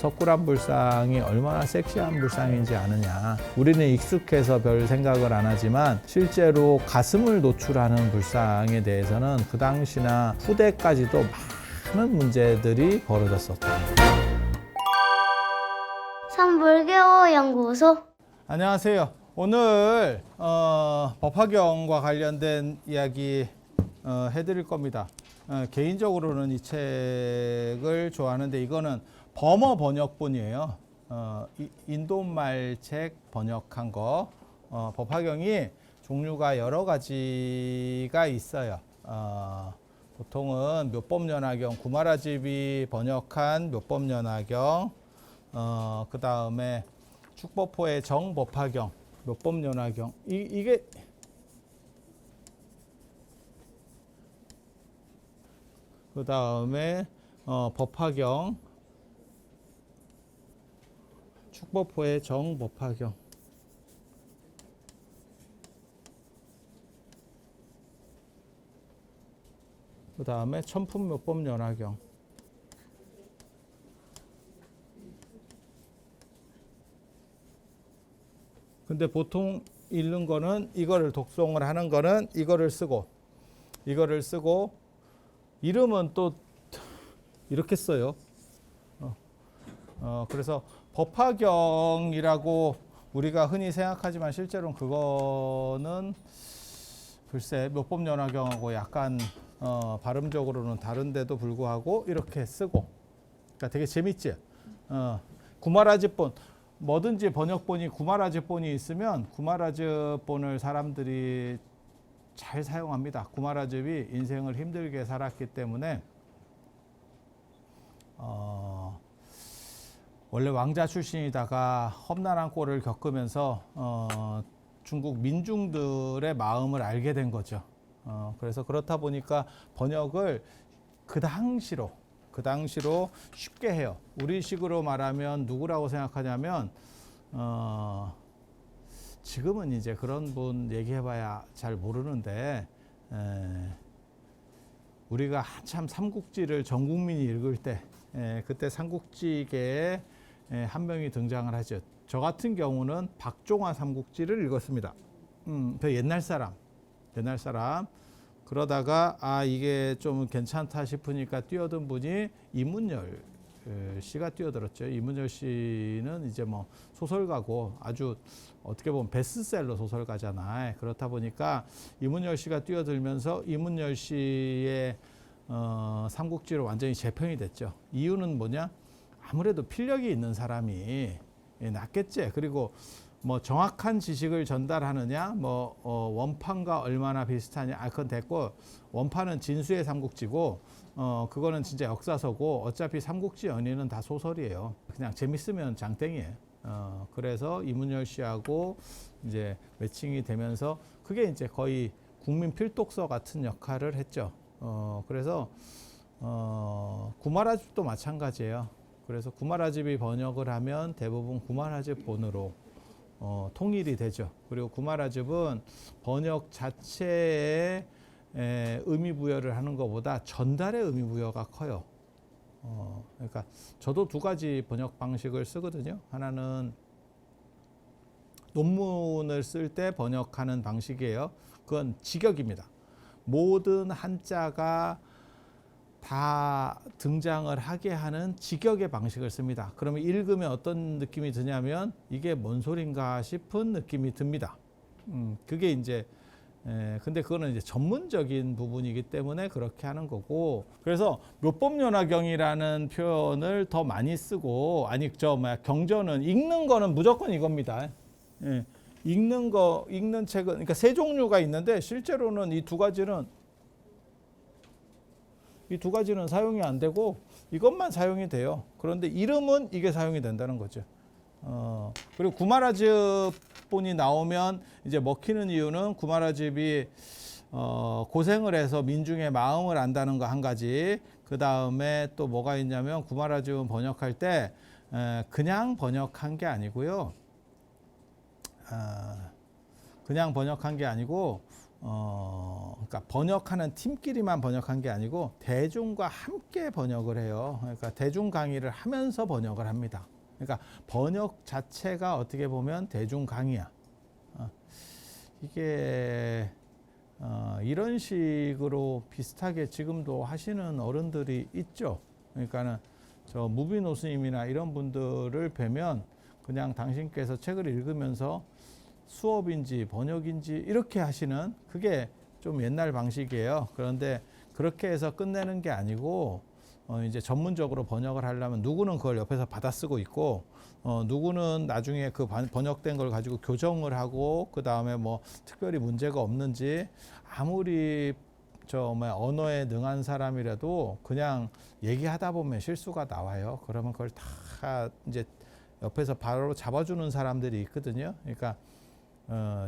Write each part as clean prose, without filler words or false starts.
석굴암 불상이 얼마나 섹시한 불상인지 아느냐. 우리는 익숙해서 별 생각을 안 하지만 실제로 가슴을 노출하는 불상에 대해서는 그 당시나 후대까지도 많은 문제들이 벌어졌었다. 삼불교호 연구소. 안녕하세요. 오늘 법화경과 관련된 이야기 해드릴 겁니다. 개인적으로는 이 책을 좋아하는데 이거는 범어 번역본이에요. 인도말 책 번역한 거. 법화경이 종류가 여러 가지가 있어요. 보통은 묘법연화경, 구마라집이 번역한 묘법연화경, 그 다음에 축법호의 정법화경, 묘법연화경. 이게 그 다음에 법화경, 축법호의 정법화경. 그 다음에 천품묘법연화경. 근데 보통 읽는 거는 이거를 독송을 하는 거는 이거를 쓰고 이름은 또 이렇게 써요. 그래서 법화경이라고 우리가 흔히 생각하지만 실제로는 그거는 글쎄 묘법연화경하고 약간 발음적으로는 다른데도 불구하고 이렇게 쓰고, 그러니까 되게 재밌지. 구마라집본, 뭐든지 번역본이 구마라집본이 있으면 구마라집본을 사람들이 잘 사용합니다. 구마라집이 인생을 힘들게 살았기 때문에 원래 왕자 출신이다가 험난한 꼴을 겪으면서 중국 민중들의 마음을 알게 된 거죠. 그래서 그렇다 보니까 번역을 그 당시로 쉽게 해요. 우리식으로 말하면 누구라고 생각하냐면 지금은 이제 그런 분 얘기해봐야 잘 모르는데 우리가 한참 삼국지를 전 국민이 읽을 때 그때 삼국지계에 한 명이 등장을 하죠. 저 같은 경우는 박종화 삼국지를 읽었습니다. 그 옛날 사람. 그러다가 이게 좀 괜찮다 싶으니까 뛰어든 분이 이문열 씨가 뛰어들었죠. 이문열 씨는 이제 뭐 소설가고 아주 어떻게 보면 베스트셀러 소설가잖아요. 그렇다 보니까 이문열 씨가 뛰어들면서 이문열 씨의 삼국지로 완전히 재평이 됐죠. 이유는 뭐냐? 아무래도 필력이 있는 사람이 낫겠지. 그리고 뭐 정확한 지식을 전달하느냐, 뭐 원판과 얼마나 비슷하냐, 그건 됐고, 원판은 진수의 삼국지고 그거는 진짜 역사서고 어차피 삼국지 연의는 다 소설이에요. 그냥 재밌으면 장땡이에요. 그래서 이문열 씨하고 이제 매칭이 되면서 그게 이제 거의 국민 필독서 같은 역할을 했죠. 그래서 구마라집도 마찬가지예요. 그래서 구마라집이 번역을 하면 대부분 구마라집 본으로 통일이 되죠. 그리고 구마라집은 번역 자체에 의미 부여를 하는 것보다 전달의 의미 부여가 커요. 그러니까 저도 두 가지 번역 방식을 쓰거든요. 하나는 논문을 쓸 때 번역하는 방식이에요. 그건 직역입니다. 모든 한자가 다 등장을 하게 하는 직역의 방식을 씁니다. 그러면 읽으면 어떤 느낌이 드냐면 이게 뭔 소린가 싶은 느낌이 듭니다. 그게 이제 근데 그거는 이제 전문적인 부분이기 때문에 그렇게 하는 거고, 그래서 묘법연화경이라는 표현을 더 많이 쓰고, 경전은 읽는 거는 무조건 이겁니다. 읽는 책은 그러니까 세 종류가 있는데 실제로는 이 두 가지는 사용이 안 되고 이것만 사용이 돼요. 그런데 이름은 이게 사용이 된다는 거죠. 그리고 구마라집본이 나오면 이제 먹히는 이유는 구마라집이 고생을 해서 민중의 마음을 안다는 거 한 가지. 그 다음에 또 뭐가 있냐면 구마라집은 번역할 때 그냥 번역한 게 아니고요. 그냥 번역한 게 아니고 그러니까 번역하는 팀끼리만 번역한 게 아니고 대중과 함께 번역을 해요. 그러니까 대중 강의를 하면서 번역을 합니다. 그러니까 번역 자체가 어떻게 보면 대중 강의야. 이게 이런 식으로 비슷하게 지금도 하시는 어른들이 있죠. 그러니까는 저 무빈 호스님이나 이런 분들을 뵈면 그냥 당신께서 책을 읽으면서 수업인지 번역인지 이렇게 하시는, 그게 좀 옛날 방식이에요. 그런데 그렇게 해서 끝내는 게 아니고 이제 전문적으로 번역을 하려면 누구는 그걸 옆에서 받아쓰고 있고 누구는 나중에 그 번역된 걸 가지고 교정을 하고, 그 다음에 뭐 특별히 문제가 없는지, 아무리 언어에 능한 사람이라도 그냥 얘기하다 보면 실수가 나와요. 그러면 그걸 다 이제 옆에서 바로 잡아주는 사람들이 있거든요. 그러니까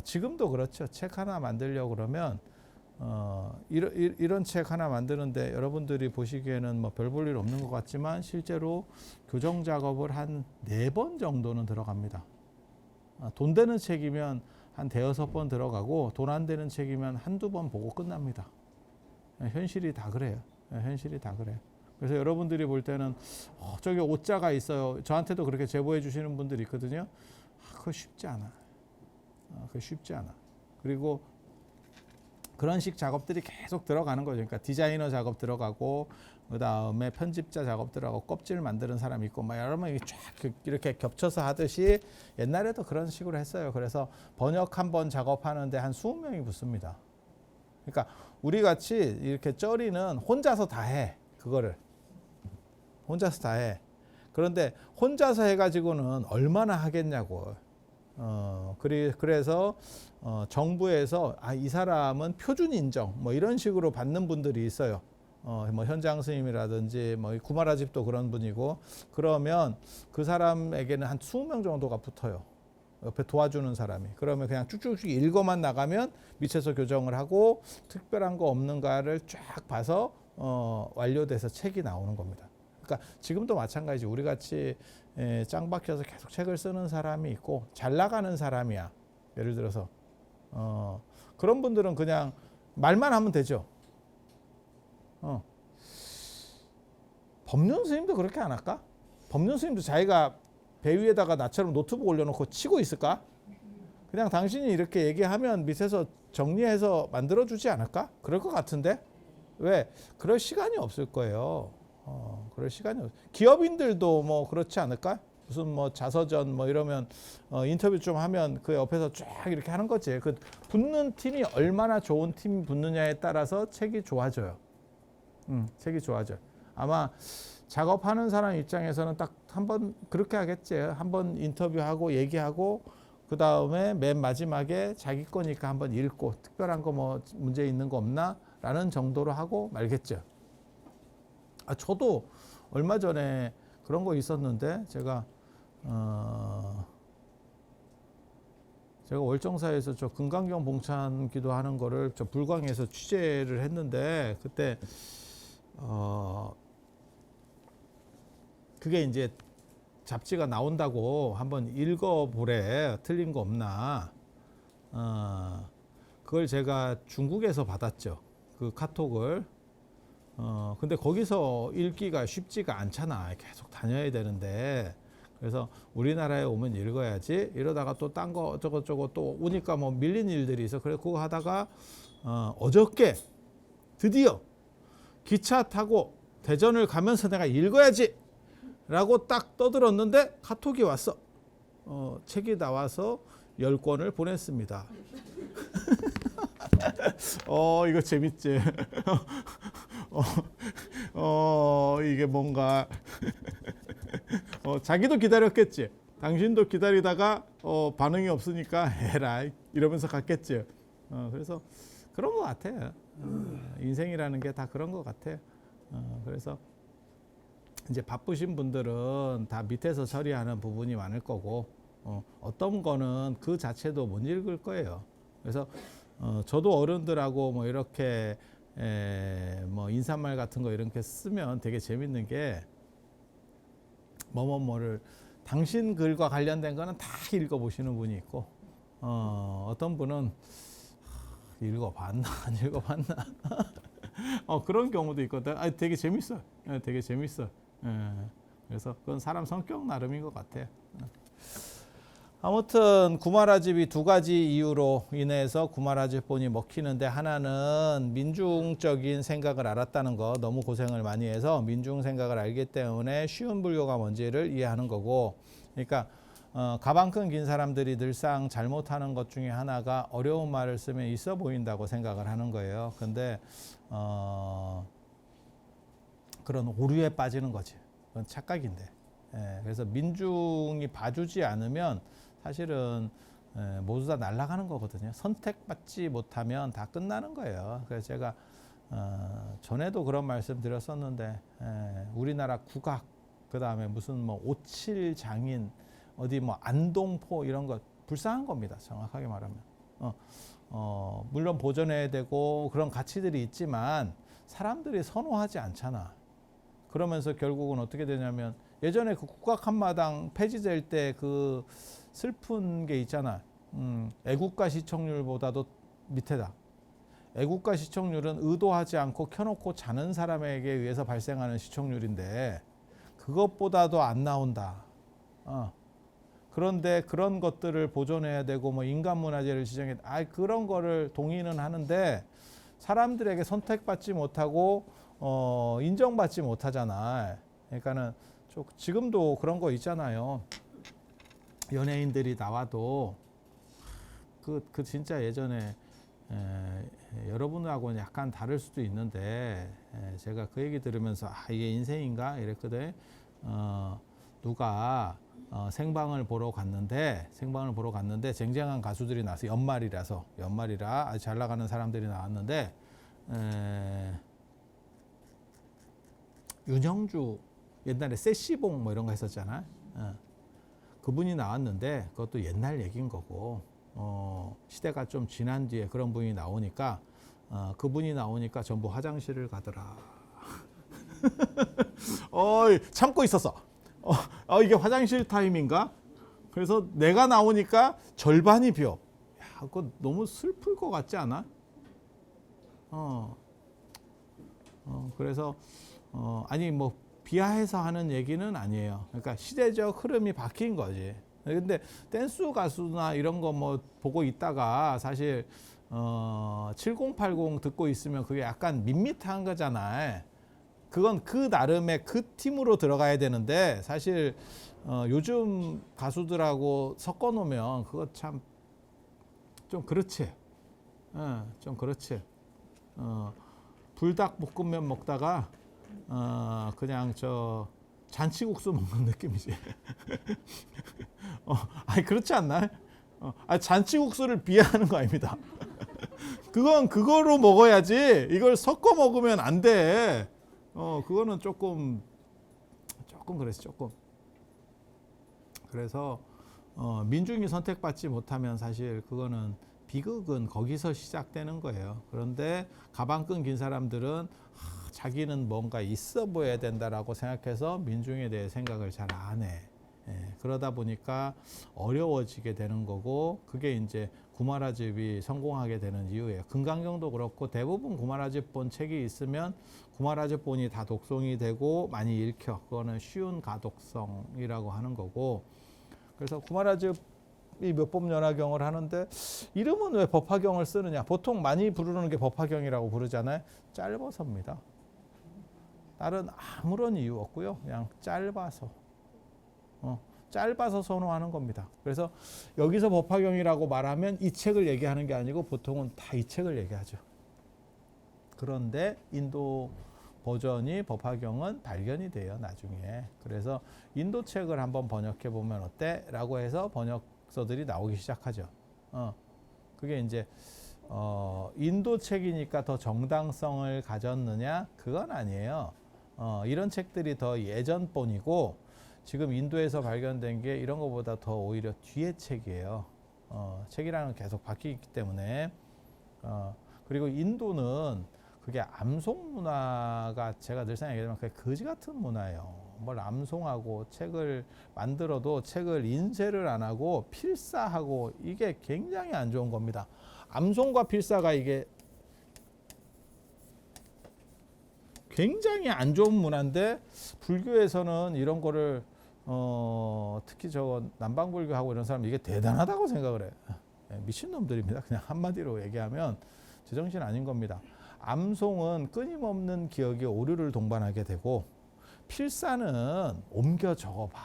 지금도 그렇죠. 책 하나 만들려고 그러면 이런 책 하나 만드는데 여러분들이 보시기에는 뭐 별 볼 일 없는 것 같지만 실제로 교정 작업을 한 4번 정도는 들어갑니다. 돈 되는 책이면 한 5-6번 들어가고, 돈 안 되는 책이면 한두 번 보고 끝납니다. 현실이 다 그래요. 현실이 다 그래요. 그래서 여러분들이 볼 때는 저기 오자가 있어요. 저한테도 그렇게 제보해 주시는 분들이 있거든요. 그거 쉽지 않아. 그거 쉽지 않아. 그리고 그런 식 작업들이 계속 들어가는 거죠. 그러니까 디자이너 작업 들어가고, 그 다음에 편집자 작업 들어가고, 껍질 만드는 사람 있고, 막 여러 명이 쫙 이렇게 겹쳐서 하듯이 옛날에도 그런 식으로 했어요. 그래서 번역 한 번 작업하는데 한 20명이 붙습니다. 그러니까 우리 같이 이렇게 쩌리는 혼자서 다 해. 그거를 혼자서 다 해. 그런데 혼자서 해가지고는 얼마나 하겠냐고. 그래서 정부에서 이 사람은 표준 인정 뭐 이런 식으로 받는 분들이 있어요. 뭐 현장 스님이라든지 뭐 구마라 집도 그런 분이고, 그러면 그 사람에게는 한 20명 정도가 붙어요. 옆에 도와주는 사람이. 그러면 그냥 쭉쭉쭉 읽어만 나가면 밑에서 교정을 하고 특별한 거 없는가를 쫙 봐서 완료돼서 책이 나오는 겁니다. 그러니까 지금도 마찬가지지. 우리 같이 짱 박혀서 계속 책을 쓰는 사람이 있고, 잘 나가는 사람이야. 예를 들어서 그런 분들은 그냥 말만 하면 되죠. 법륜 스님도 그렇게 안 할까? 법륜 스님도 자기가 배 위에다가 나처럼 노트북 올려놓고 치고 있을까? 그냥 당신이 이렇게 얘기하면 밑에서 정리해서 만들어주지 않을까? 그럴 것 같은데? 왜? 그럴 시간이 없을 거예요. 그럴 시간이 없. 기업인들도 뭐 그렇지 않을까? 무슨 뭐 자서전 뭐 이러면 인터뷰 좀 하면 그 옆에서 쫙 이렇게 하는 거지. 그 붙는 팀이 얼마나 좋은 팀이 붙느냐에 따라서 책이 좋아져요. 책이 좋아져요. 아마 작업하는 사람 입장에서는 딱 한 번 그렇게 하겠지. 한번 인터뷰하고 얘기하고, 그 다음에 맨 마지막에 자기 거니까 한번 읽고 특별한 거 뭐 문제 있는 거 없나? 라는 정도로 하고 말겠죠. 저도 얼마 전에 그런 거 있었는데, 제가 월정사에서 저 금강경 봉찬 기도하는 거를 저 불광에서 취재를 했는데, 그때 그게 이제 잡지가 나온다고 한번 읽어보래. 틀린 거 없나. 그걸 제가 중국에서 받았죠. 그 카톡을. 근데 거기서 읽기가 쉽지가 않잖아. 계속 다녀야 되는데. 그래서 우리나라에 오면 읽어야지. 이러다가 또 딴 거 저거 또 오니까 뭐 밀린 일들이 있어. 그래 그거 하다가 어저께 드디어 기차 타고 대전을 가면서 내가 읽어야지 라고 딱 떠들었는데 카톡이 왔어. 책이 나와서 10권을 보냈습니다. 이거 재밌지. 이게 뭔가 자기도 기다렸겠지. 당신도 기다리다가 반응이 없으니까 에라이 이러면서 갔겠지. 그래서 그런 것 같아요. 인생이라는 게 다 그런 것 같아요. 그래서 이제 바쁘신 분들은 다 밑에서 처리하는 부분이 많을 거고, 어떤 거는 그 자체도 못 읽을 거예요. 그래서 저도 어른들하고 뭐 이렇게 뭐 인사말 같은 거 이렇게 쓰면 되게 재밌는 게, 뭐를 당신 글과 관련된 거는 다 읽어보시는 분이 있고, 어떤 분은 읽어봤나 안 읽어봤나 그런 경우도 있거든. 되게 재밌어. 되게 재밌어. 그래서 그건 사람 성격 나름인 것 같아. 아무튼 구마라집이 두 가지 이유로 인해서 구마라집본이 먹히는데, 하나는 민중적인 생각을 알았다는 거, 너무 고생을 많이 해서 민중 생각을 알기 때문에 쉬운 불교가 뭔지를 이해하는 거고, 그러니까 가방 끈 긴 사람들이 늘상 잘못하는 것 중에 하나가 어려운 말을 쓰면 있어 보인다고 생각을 하는 거예요. 근데 그런 오류에 빠지는 거지. 그건 착각인데. 그래서 민중이 봐주지 않으면 사실은 모두 다 날아가는 거거든요. 선택받지 못하면 다 끝나는 거예요. 그래서 제가 전에도 그런 말씀 드렸었는데, 우리나라 국악, 그 다음에 무슨 뭐 57 장인, 어디 뭐 안동포 이런 거 불쌍한 겁니다. 정확하게 말하면. 물론 보존해야 되고 그런 가치들이 있지만 사람들이 선호하지 않잖아. 그러면서 결국은 어떻게 되냐면, 예전에 그 국악 한마당 폐지될 때 그 슬픈 게 있잖아. 애국가 시청률보다도 밑에다. 애국가 시청률은 의도하지 않고 켜놓고 자는 사람에게 의해서 발생하는 시청률인데 그것보다도 안 나온다. 그런데 그런 것들을 보존해야 되고 뭐 인간문화재를 지정해, 그런 거를 동의는 하는데 사람들에게 선택받지 못하고 인정받지 못하잖아. 그러니까는 지금도 그런 거 있잖아요. 연예인들이 나와도 그 진짜 예전에 여러분하고는 약간 다를 수도 있는데, 제가 그 얘기 들으면서 이게 인생인가 이랬거든. 누가 생방을 보러 갔는데 쟁쟁한 가수들이 나서 연말이라 아주 잘 나가는 사람들이 나왔는데, 윤형주 옛날에 세시봉 뭐 이런 거 했었잖아. 그분이 나왔는데 그것도 옛날 얘기인 거고, 시대가 좀 지난 뒤에 그런 분이 나오니까 그분이 나오니까 전부 화장실을 가더라. 참고 있었어. 이게 화장실 타임인가? 그래서 내가 나오니까 절반이 비어. 그거 너무 슬플 것 같지 않아? 그래서 아니 뭐 비하해서 하는 얘기는 아니에요. 그러니까 시대적 흐름이 바뀐 거지. 근데 댄스 가수나 이런 거 뭐 보고 있다가 사실 7080 듣고 있으면 그게 약간 밋밋한 거잖아. 그건 그 나름의 그 팀으로 들어가야 되는데, 사실 요즘 가수들하고 섞어 놓으면 그거 참 좀 그렇지. 좀 그렇지. 불닭볶음면 먹다가 그냥 잔치국수 먹는 느낌이지. 아니 그렇지 않나? 잔치국수를 비하하는 거 아닙니다. 그건 그거로 먹어야지. 이걸 섞어 먹으면 안 돼. 그거는 조금 그랬어, 조금. 그래서 민중이 선택받지 못하면 사실 그거는 비극은 거기서 시작되는 거예요. 그런데 가방 끈 긴 사람들은 자기는 뭔가 있어 보여야 된다라고 생각해서 민중에 대해 생각을 잘 안 해. 그러다 보니까 어려워지게 되는 거고, 그게 이제 구마라집이 성공하게 되는 이유예요. 금강경도 그렇고 대부분 구마라집본 책이 있으면 구마라집본이 다 독송이 되고 많이 읽혀. 그거는 쉬운 가독성이라고 하는 거고. 그래서 구마라집이 몇법연화경을 하는데 이름은 왜 법화경을 쓰느냐? 보통 많이 부르는 게 법화경이라고 부르잖아요. 짧아서입니다. 다른 아무런 이유 없고요. 그냥 짧아서. 짧아서 선호하는 겁니다. 그래서 여기서 법화경이라고 말하면 이 책을 얘기하는 게 아니고 보통은 다 이 책을 얘기하죠. 그런데 인도 버전이 법화경은 발견이 돼요, 나중에. 그래서 인도 책을 한번 번역해 보면 어때? 라고 해서 번역서들이 나오기 시작하죠. 그게 이제 인도 책이니까 더 정당성을 가졌느냐? 그건 아니에요. 이런 책들이 더 예전본이고, 지금 인도에서 발견된 게 이런 것보다 더 오히려 뒤의 책이에요. 책이라는 건 계속 바뀌기 때문에. 그리고 인도는 그게 암송 문화가, 제가 늘상 얘기하지만 그게 거지 같은 문화예요. 뭘 암송하고 책을 만들어도 책을 인쇄를 안 하고 필사하고, 이게 굉장히 안 좋은 겁니다. 암송과 필사가 이게 굉장히 안 좋은 문화인데 불교에서는 이런 거를 특히 저 남방불교하고 이런 사람 이게 대단하다고 생각을 해요. 미친놈들입니다. 그냥 한마디로 얘기하면 제정신 아닌 겁니다. 암송은 끊임없는 기억이 오류를 동반하게 되고 필사는 옮겨 적어봐.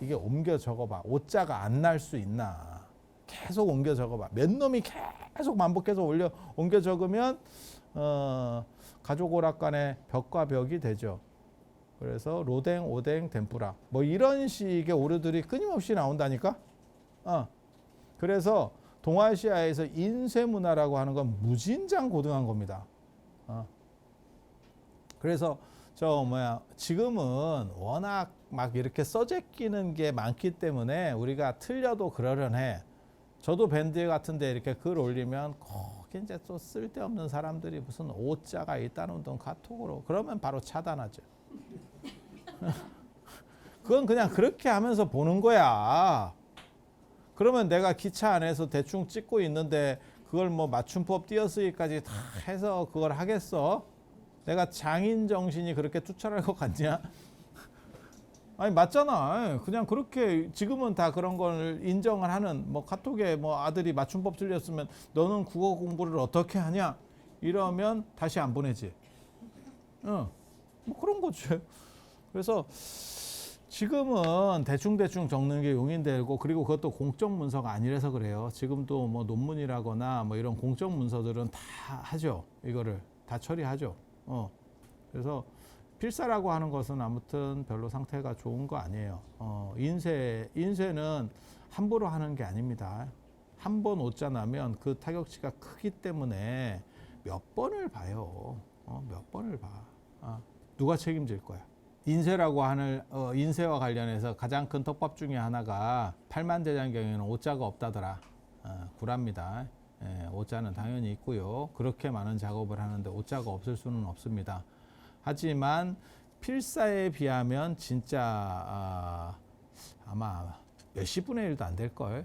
이게 옮겨 적어봐. 오자가 안 날 수 있나. 계속 옮겨 적어봐. 몇 놈이 계속 반복해서 옮겨 적으면 가족 오락관의 벽과 벽이 되죠. 그래서 로댕, 오댕, 덴뿌라 뭐 이런 식의 오류들이 끊임없이 나온다니까. 그래서 동아시아에서 인쇄 문화라고 하는 건 무진장 고등한 겁니다. 그래서 지금은 워낙 막 이렇게 써제끼는 게 많기 때문에 우리가 틀려도 그러려해. 저도 밴드 같은데 이렇게 글 올리면 거기 이제 또 쓸데없는 사람들이 무슨 오자가 있다는 등 카톡으로 그러면 바로 차단하죠. 그건 그냥 그렇게 하면서 보는 거야. 그러면 내가 기차 안에서 대충 찍고 있는데 그걸 뭐 맞춤법 띄어쓰기까지 다 해서 그걸 하겠어? 내가 장인 정신이 그렇게 투철할 것 같냐? 아니 맞잖아. 그냥 그렇게 지금은 다 그런 걸 인정을 하는 뭐 카톡에 뭐 아들이 맞춤법 틀렸으면 너는 국어 공부를 어떻게 하냐? 이러면 다시 안 보내지. 뭐 그런 거지. 그래서 지금은 대충대충 적는 게 용인되고 그리고 그것도 공적 문서가 아니라서 그래요. 지금도 뭐 논문이라거나 뭐 이런 공적 문서들은 다 하죠. 이거를 다 처리하죠. 그래서 필사라고 하는 것은 아무튼 별로 상태가 좋은 거 아니에요. 인쇄는 함부로 하는 게 아닙니다. 한 번 오자 나면 그 타격치가 크기 때문에 몇 번을 봐요. 몇 번을 봐. 누가 책임질 거야? 인쇄라고 하는 인쇄와 관련해서 가장 큰 떡밥 중에 하나가 팔만대장경에는 오자가 없다더라. 구랍니다. 오자는 당연히 있고요. 그렇게 많은 작업을 하는데 오자가 없을 수는 없습니다. 하지만 필사에 비하면 진짜 아마 몇십 분의 1도 안 될걸.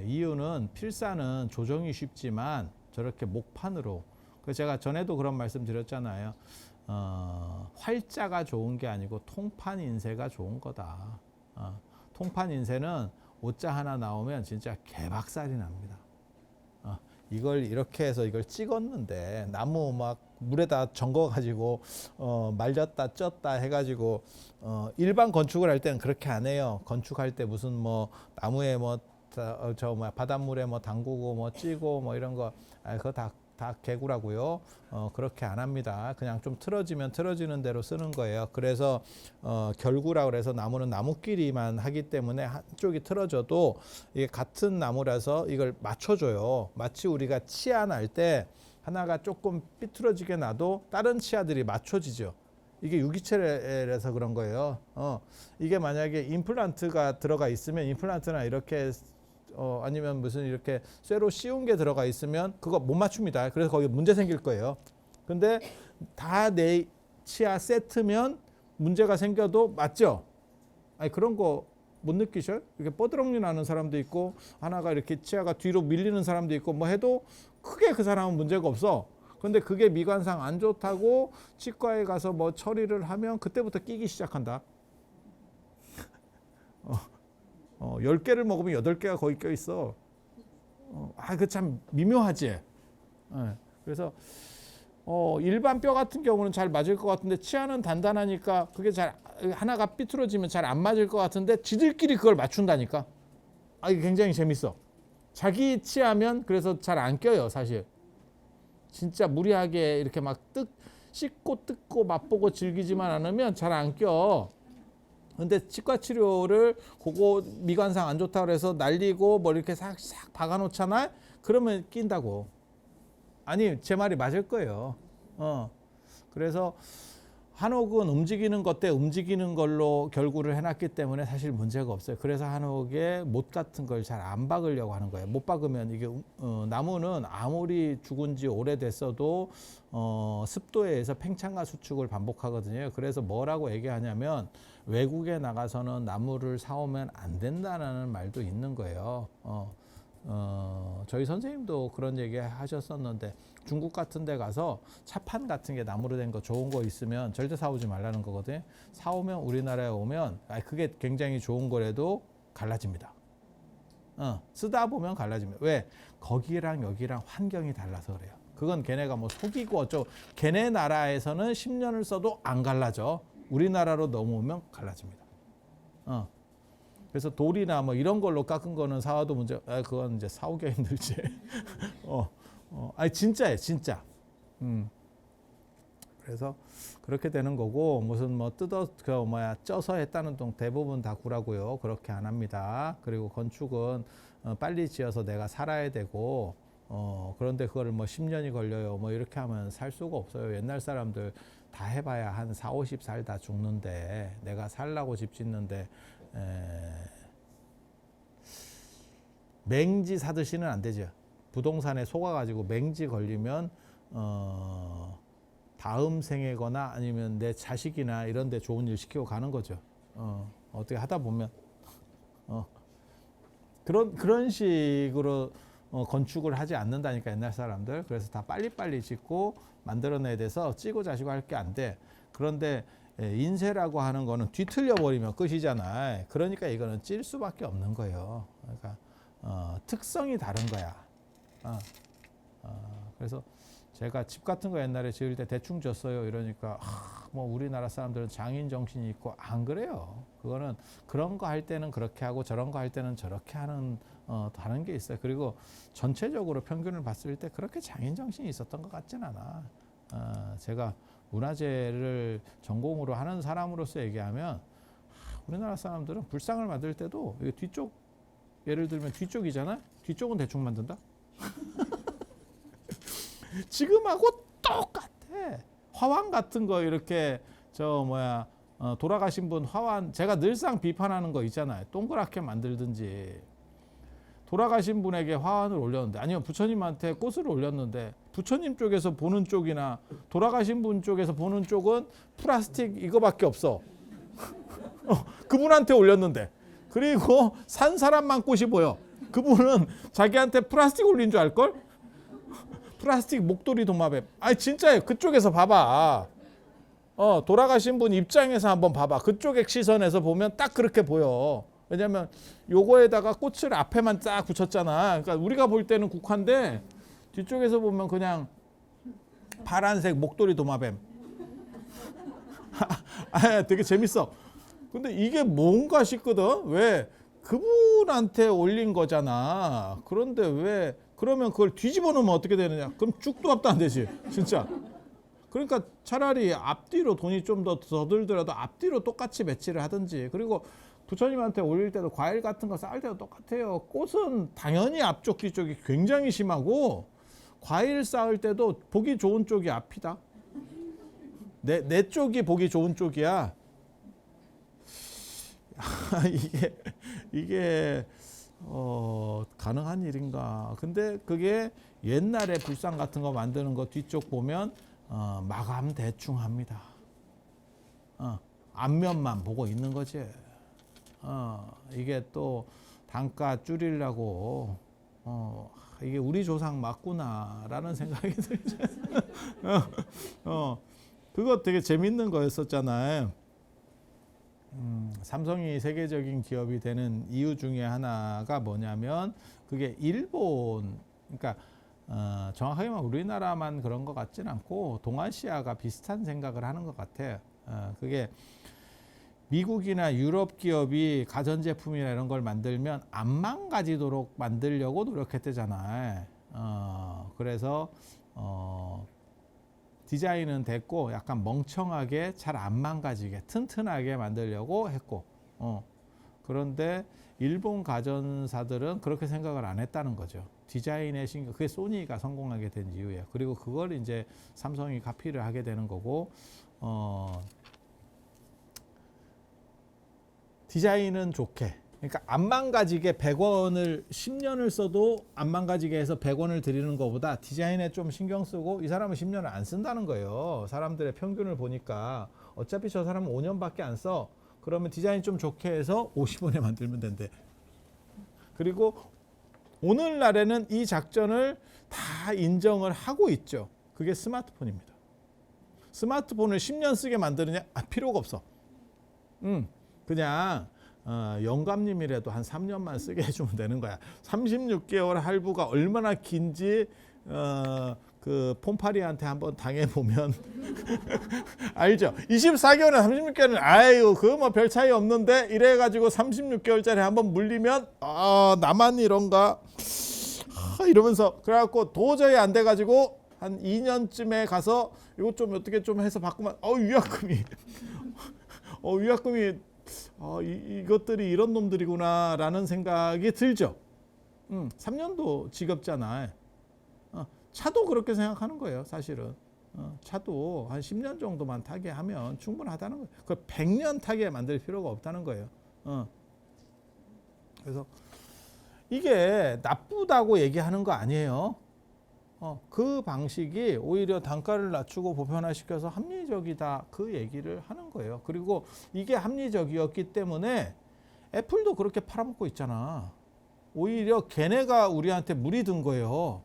이유는 필사는 조정이 쉽지만 저렇게 목판으로 그래서 제가 전에도 그런 말씀 드렸잖아요. 활자가 좋은 게 아니고 통판 인쇄가 좋은 거다. 통판 인쇄는 오자 하나 나오면 진짜 개박살이 납니다. 이걸 이렇게 해서 이걸 찍었는데 나무 막 물에다 잠궈 가지고 말렸다 쪘다 해가지고 일반 건축을 할 때는 그렇게 안 해요. 건축할 때 무슨 뭐 나무에 뭐 바닷물에 뭐 담그고 뭐 찌고 뭐 이런 거 그거 다 개구라고요. 그렇게 안 합니다. 그냥 좀 틀어지면 틀어지는 대로 쓰는 거예요. 그래서 결구라 그래서 나무는 나무끼리만 하기 때문에 한쪽이 틀어져도 이게 같은 나무라서 이걸 맞춰줘요. 마치 우리가 치아 날 때 하나가 조금 삐뚤어지게 놔도 다른 치아들이 맞춰지죠. 이게 유기체라서 그런 거예요. 이게 만약에 임플란트가 들어가 있으면 임플란트나 이렇게 아니면 무슨 이렇게 쇠로 씌운 게 들어가 있으면 그거 못 맞춥니다. 그래서 거기 문제 생길 거예요. 근데 다 내 치아 세트면 문제가 생겨도 맞죠? 아니 그런 거 못 느끼셔요? 이렇게 뻐드렁니 나는 사람도 있고 하나가 이렇게 치아가 뒤로 밀리는 사람도 있고 뭐 해도 크게 그 사람은 문제가 없어. 근데 그게 미관상 안 좋다고 치과에 가서 뭐 처리를 하면 그때부터 끼기 시작한다. 10개를 먹으면 8개가 거기 껴있어. 그 참 미묘하지. 그래서 일반 뼈 같은 경우는 잘 맞을 것 같은데 치아는 단단하니까 그게 잘 하나가 삐뚤어지면 잘 안 맞을 것 같은데 지들끼리 그걸 맞춘다니까. 이게 굉장히 재밌어. 자기 치아면 그래서 잘 안 껴요 사실. 진짜 무리하게 이렇게 막 씻고 뜯고 맛보고 즐기지만 않으면 잘 안 껴. 근데 치과 치료를 그거 미관상 안 좋다 그래서 날리고 뭐 이렇게 싹 박아놓잖아. 그러면 낀다고. 아니 제 말이 맞을 거예요. 그래서 한옥은 움직이는 것 때 움직이는 걸로 결구를 해놨기 때문에 사실 문제가 없어요. 그래서 한옥에 못 같은 걸 잘 안 박으려고 하는 거예요. 못 박으면 이게 나무는 아무리 죽은 지 오래됐어도 습도에 의해서 팽창과 수축을 반복하거든요. 그래서 뭐라고 얘기하냐면 외국에 나가서는 나무를 사오면 안 된다는 말도 있는 거예요. 저희 선생님도 그런 얘기 하셨었는데 중국 같은 데 가서 차판 같은 게 나무로 된 거 좋은 거 있으면 절대 사오지 말라는 거거든요. 사오면 우리나라에 오면 그게 굉장히 좋은 거라도 갈라집니다. 쓰다 보면 갈라집니다. 왜? 거기랑 여기랑 환경이 달라서 그래요. 그건 걔네가 뭐 속이고 어쩌고 걔네 나라에서는 10년을 써도 안 갈라져. 우리나라로 넘어오면 갈라집니다. 그래서 돌이나 뭐 이런 걸로 깎은 거는 사와도 문제, 그건 이제 사오기가 힘들지. 아니 진짜예요, 진짜. 그래서 그렇게 되는 거고 무슨 뭐 쪄서 했다는 동 대부분 다 구라고요. 그렇게 안 합니다. 그리고 건축은 빨리 지어서 내가 살아야 되고 그런데 그거를 뭐 10년이 걸려요. 뭐 이렇게 하면 살 수가 없어요. 옛날 사람들 다 해봐야 한 4, 50 살다 죽는데 내가 살라고 집 짓는데 맹지 사듯이는 안 되죠. 부동산에 속아가지고 맹지 걸리면 다음 생에거나 아니면 내 자식이나 이런 데 좋은 일 시키고 가는 거죠. 어떻게 하다 보면 그런 식으로 건축을 하지 않는다니까 옛날 사람들. 그래서 다 빨리빨리 짓고 만들어내야 돼서 찌고 자시고 할 게 안 돼. 그런데 인쇄라고 하는 거는 뒤틀려 버리면 끝이잖아. 그러니까 이거는 찔 수밖에 없는 거예요. 그러니까 특성이 다른 거야. 그래서 제가 집 같은 거 옛날에 지을 때 대충 졌어요. 이러니까 뭐 우리나라 사람들은 장인 정신이 있고 안 그래요. 그거는 그런 거 할 때는 그렇게 하고 저런 거 할 때는 저렇게 하는 다른 게 있어요. 그리고 전체적으로 평균을 봤을 때 그렇게 장인 정신이 있었던 것 같진 않아. 제가 문화재를 전공으로 하는 사람으로서 얘기하면 우리나라 사람들은 불상을 만들 때도 뒤쪽 예를 들면 뒤쪽이잖아. 뒤쪽은 대충 만든다. 지금하고 똑같아. 화환 같은 거 이렇게 돌아가신 분 화환 제가 늘상 비판하는 거 있잖아요. 동그랗게 만들든지 돌아가신 분에게 화환을 올렸는데 아니면 부처님한테 꽃을 올렸는데 부처님 쪽에서 보는 쪽이나 돌아가신 분 쪽에서 보는 쪽은 플라스틱 이거밖에 없어. 그분한테 올렸는데 그리고 산 사람만 꽃이 보여. 그분은 자기한테 플라스틱 올린 줄 알걸? 플라스틱 목도리 도마뱀. 아니 진짜예요. 그쪽에서 봐봐. 돌아가신 분 입장에서 한번 봐봐. 그쪽의 시선에서 보면 딱 그렇게 보여. 왜냐면 요거에다가 꽃을 앞에만 쫙 붙였잖아. 그러니까 우리가 볼 때는 국화인데 뒤쪽에서 보면 그냥 파란색 목도리 도마뱀. 되게 재밌어. 근데 이게 뭔가 싶거든. 왜? 그분한테 올린 거잖아. 그런데 왜 그러면 그걸 뒤집어 놓으면 어떻게 되느냐? 그럼 쭉도 앞도 안 되지. 진짜. 그러니까 차라리 앞뒤로 돈이 좀 더 들더라도 앞뒤로 똑같이 배치를 하든지. 그리고 부처님한테 올릴 때도 과일 같은 거 쌓을 때도 똑같아요. 꽃은 당연히 앞쪽 뒤쪽이 굉장히 심하고 과일 쌓을 때도 보기 좋은 쪽이 앞이다. 내 쪽이 보기 좋은 쪽이야. 이게 가능한 일인가? 근데 그게 옛날에 불상 같은 거 만드는 거 뒤쪽 보면 마감 대충 합니다. 앞면만 보고 있는 거지. 이게 또 단가 줄이려고 이게 우리 조상 맞구나라는 생각이 들죠. 그거 되게 재밌는 거였었잖아요. 삼성이 세계적인 기업이 되는 이유 중에 하나가 뭐냐면 그게 일본, 그러니까 정확하게 말하면 우리나라만 그런 것 같진 않고 동아시아가 비슷한 생각을 하는 것 같아요. 그게 미국이나 유럽 기업이 가전제품이나 이런 걸 만들면 안 망가지도록 만들려고 노력했대잖아요. 그래서 디자인은 됐고 약간 멍청하게 잘 안 망가지게 튼튼하게 만들려고 했고 그런데 일본 가전사들은 그렇게 생각을 안 했다는 거죠. 디자인의 신경, 그게 소니가 성공하게 된 이유예요. 그리고 그걸 이제 삼성이 카피를 하게 되는 거고 디자인은 좋게, 그러니까 안 망가지게 100원을 10년을 써도 안 망가지게 해서 100원을 드리는 것보다 디자인에 좀 신경 쓰고, 이 사람은 10년을 안 쓴다는 거예요. 사람들의 평균을 보니까 어차피 저 사람은 5년밖에 안 써. 그러면 디자인 좀 좋게 해서 50원에 만들면 된대. 그리고 오늘날에는 이 작전을 다 인정을 하고 있죠. 그게 스마트폰입니다. 스마트폰을 10년 쓰게 만드느냐? 필요가 없어. 그냥 영감님이라도 한 3년만 쓰게 해주면 되는 거야. 36개월 할부가 얼마나 긴지 그 폼파리한테 한번 당해보면 알죠? 24개월에 36개월은 아유 그거 뭐 별 차이 없는데 이래가지고 36개월짜리 한번 물리면 나만 이런가 이러면서 그래갖고 도저히 안 돼가지고 한 2년쯤에 가서 이거 좀 어떻게 좀 해서 바꾸면 위약금이 위약금이 이것들이 이런 놈들이구나라는 생각이 들죠. 3년도 지겹잖아. 차도 그렇게 생각하는 거예요, 사실은. 차도 한 10년 정도만 타게 하면 충분하다는 거예요. 그 100년 타게 만들 필요가 없다는 거예요. 그래서 이게 나쁘다고 얘기하는 거 아니에요. 그 방식이 오히려 단가를 낮추고 보편화시켜서 합리적이다 그 얘기를 하는 거예요. 그리고 이게 합리적이었기 때문에 애플도 그렇게 팔아먹고 있잖아. 오히려 걔네가 우리한테 물이 든 거예요.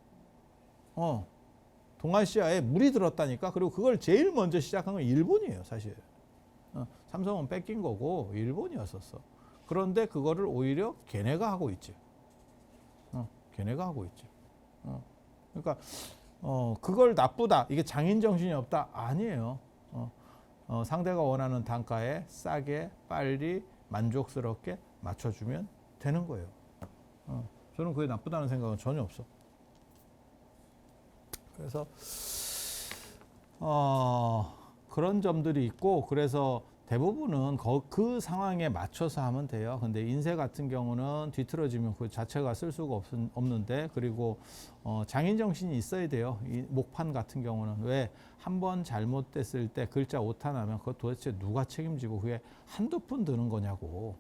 동아시아에 물이 들었다니까. 그리고 그걸 제일 먼저 시작한 건 일본이에요, 사실. 삼성은 뺏긴 거고 일본이었었어. 그런데 그거를 오히려 걔네가 하고 있지. 걔네가 하고 있지. 그러니까 그걸 나쁘다, 이게 장인 정신이 없다 아니에요. 상대가 원하는 단가에 싸게 빨리 만족스럽게 맞춰주면 되는 거예요. 저는 그게 나쁘다는 생각은 전혀 없어. 그래서 그런 점들이 있고, 그래서 대부분은 그 상황에 맞춰서 하면 돼요. 근데 인쇄 같은 경우는 뒤틀어지면 그 자체가 쓸 수가 없는데, 그리고 장인 정신이 있어야 돼요. 이 목판 같은 경우는 왜 한 번 잘못됐을 때 글자 오타 나면 그거 도대체 누가 책임지고 그게 한두 푼 드는 거냐고.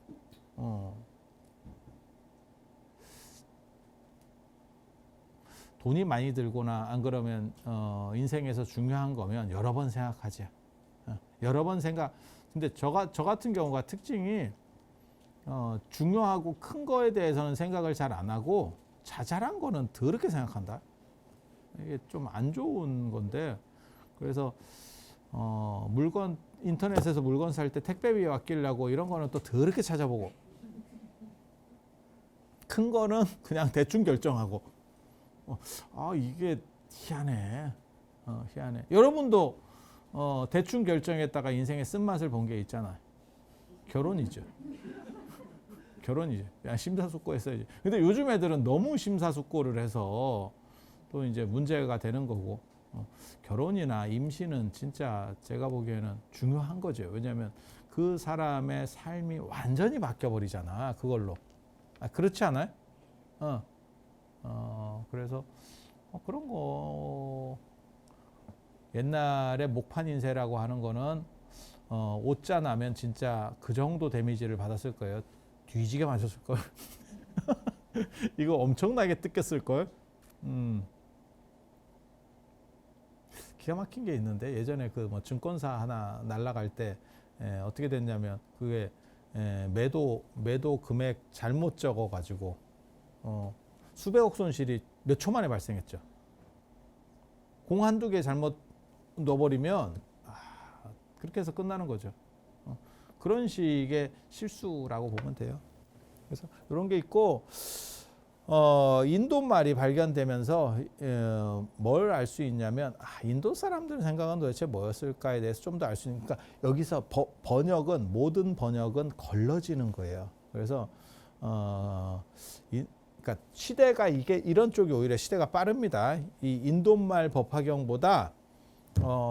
돈이 많이 들거나 안 그러면 인생에서 중요한 거면 여러 번 생각하지. 여러 번 생각. 근데 저 같은 경우가 특징이 중요하고 큰 거에 대해서는 생각을 잘 안 하고 자잘한 거는 더럽게 생각한다. 이게 좀 안 좋은 건데, 그래서 물건 인터넷에서 물건 살 때 택배비 아끼려고 이런 거는 또 더럽게 찾아보고, 큰 거는 그냥 대충 결정하고. 이게 희한해. 희한해. 여러분도 대충 결정했다가 인생의 쓴맛을 본 게 있잖아요. 결혼이죠. 결혼이죠. 야, 심사숙고했어야지. 근데 요즘 애들은 너무 심사숙고를 해서 또 이제 문제가 되는 거고, 결혼이나 임신은 진짜 제가 보기에는 중요한 거죠. 왜냐하면 그 사람의 삶이 완전히 바뀌어버리잖아, 그걸로. 그렇지 않아요? 그래서 그런 거, 옛날에 목판 인쇄라고 하는 거는 오자 나면 진짜 그 정도 데미지를 받았을 거예요. 뒤지게 맞았을 걸. 이거 엄청나게 뜯겼을 걸. 기가 막힌 게 있는데, 예전에 그 뭐 증권사 하나 날라갈 때 어떻게 됐냐면, 그게 매도 금액 잘못 적어 가지고 수백억 손실이 몇 초 만에 발생했죠. 공 한두 개 잘못 넣어버리면 그렇게 해서 끝나는 거죠. 그런 식의 실수라고 보면 돼요. 그래서 이런 게 있고, 인도 말이 발견되면서 뭘 알 수 있냐면, 인도 사람들 생각은 도대체 뭐였을까에 대해서 좀 더 알 수 있는. 그러니까 여기서 번역은, 모든 번역은 걸러지는 거예요. 그래서 그러니까 시대가 이런 쪽이 오히려 시대가 빠릅니다. 이 인도말 법화경보다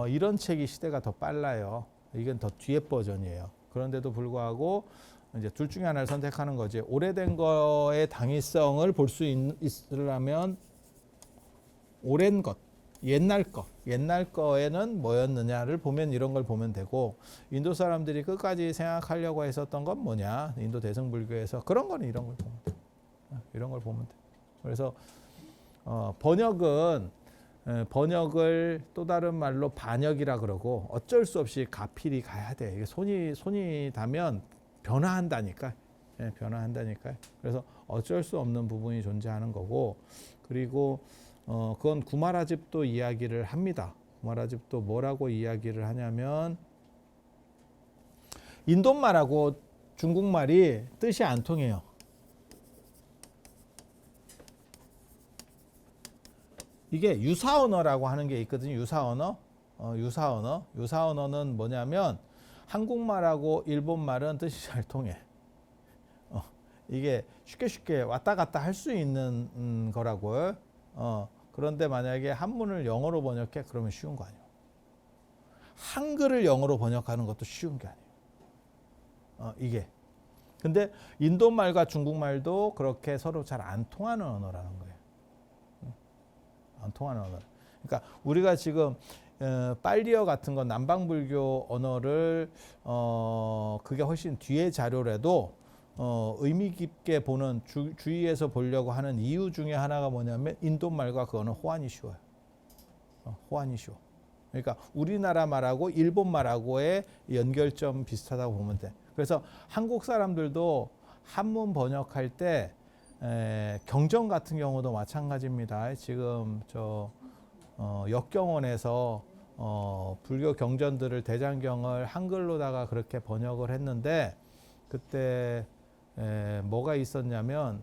이런 책이 시대가 더 빨라요. 이건 더 뒤에 버전이에요. 그런데도 불구하고 이제 둘 중에 하나를 선택하는 거지. 오래된 거의 당위성을 볼 수 있으려면 오랜 것, 옛날 거에는 뭐였느냐를 보면 이런 걸 보면 되고, 인도 사람들이 끝까지 생각하려고 했었던 건 뭐냐, 인도 대승불교에서 그런 거는 이런 걸 보면 돼. 이런 걸 보면 돼. 그래서 번역을 또 다른 말로 반역이라 그러고, 어쩔 수 없이 가필이 가야 돼. 이게 손이 닿으면 변화한다니까. 예, 변화한다니까요. 그래서 어쩔 수 없는 부분이 존재하는 거고, 그리고 그건 구마라집도 이야기를 합니다. 구마라집도 뭐라고 이야기를 하냐면 인도말하고 중국말이 뜻이 안 통해요. 이게 유사언어라고 하는 게 있거든요. 유사언어. 유사언어는 뭐냐면 한국말하고 일본말은 뜻이 잘 통해. 이게 쉽게 왔다 갔다 할 수 있는 거라고요. 그런데 만약에 한문을 영어로 번역해 그러면 쉬운 거 아니에요. 한글을 영어로 번역하는 것도 쉬운 게 아니에요. 이게. 근데 인도말과 중국말도 그렇게 서로 잘 안 통하는 언어라는 거예요. 안 통하는 언어. 그러니까 우리가 지금 빨리어 같은 건 남방불교 언어를 그게 훨씬 뒤의 자료라도 의미 깊게 보는 주의해서 보려고 하는 이유 중에 하나가 뭐냐면 인도말과 그거는 호환이 쉬워요. 호환이 쉬워. 그러니까 우리나라 말하고 일본 말하고의 연결점 비슷하다고 보면 돼. 그래서 한국 사람들도 한문 번역할 때 경전 같은 경우도 마찬가지입니다. 지금 역경원에서 불교 경전들을 대장경을 한글로다가 그렇게 번역을 했는데 그때 뭐가 있었냐면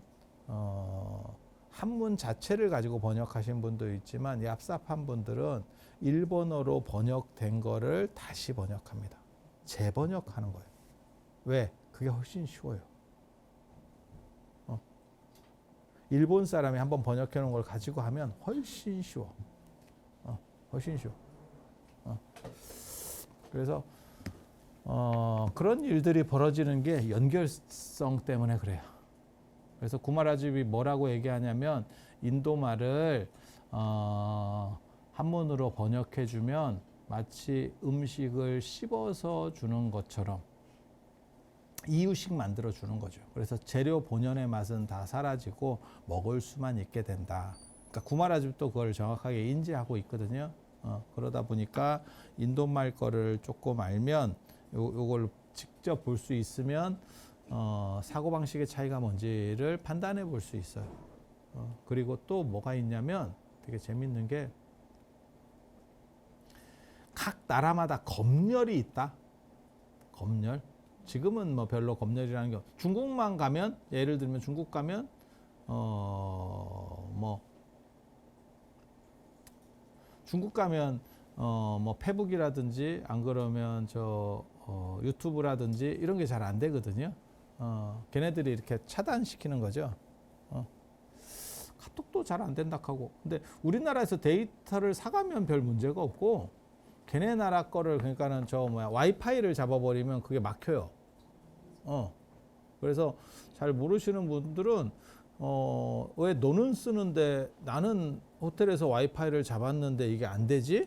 한문 자체를 가지고 번역하신 분도 있지만 얍삽한 분들은 일본어로 번역된 거를 다시 번역합니다. 재번역하는 거예요. 왜? 그게 훨씬 쉬워요. 일본 사람이 한번 번역해 놓은 걸 가지고 하면 훨씬 쉬워. 훨씬 쉬워. 그래서 그런 일들이 벌어지는 게 연결성 때문에 그래요. 그래서 구마라집이 뭐라고 얘기하냐면 인도말을 한문으로 번역해 주면 마치 음식을 씹어서 주는 것처럼 이유식 만들어 주는 거죠. 그래서 재료 본연의 맛은 다 사라지고 먹을 수만 있게 된다. 그러니까 구마라집도 그걸 정확하게 인지하고 있거든요. 그러다 보니까 인도말 거를 조금 알면 요걸 직접 볼 수 있으면 사고방식의 차이가 뭔지를 판단해 볼 수 있어요. 그리고 또 뭐가 있냐면 되게 재밌는 게 각 나라마다 검열이 있다. 검열. 지금은 뭐 별로 검열이라는 게 중국만 가면 예를 들면 중국 가면 뭐 중국 가면 뭐 페북이라든지 안 그러면 유튜브라든지 이런 게 잘 안 되거든요. 걔네들이 이렇게 차단시키는 거죠. 카톡도 잘 안 된다 하고. 근데 우리나라에서 데이터를 사가면 별 문제가 없고 걔네 나라 거를 그러니까는 와이파이를 잡아버리면 그게 막혀요. 그래서 잘 모르시는 분들은 왜 너는 쓰는데 나는 호텔에서 와이파이를 잡았는데 이게 안 되지?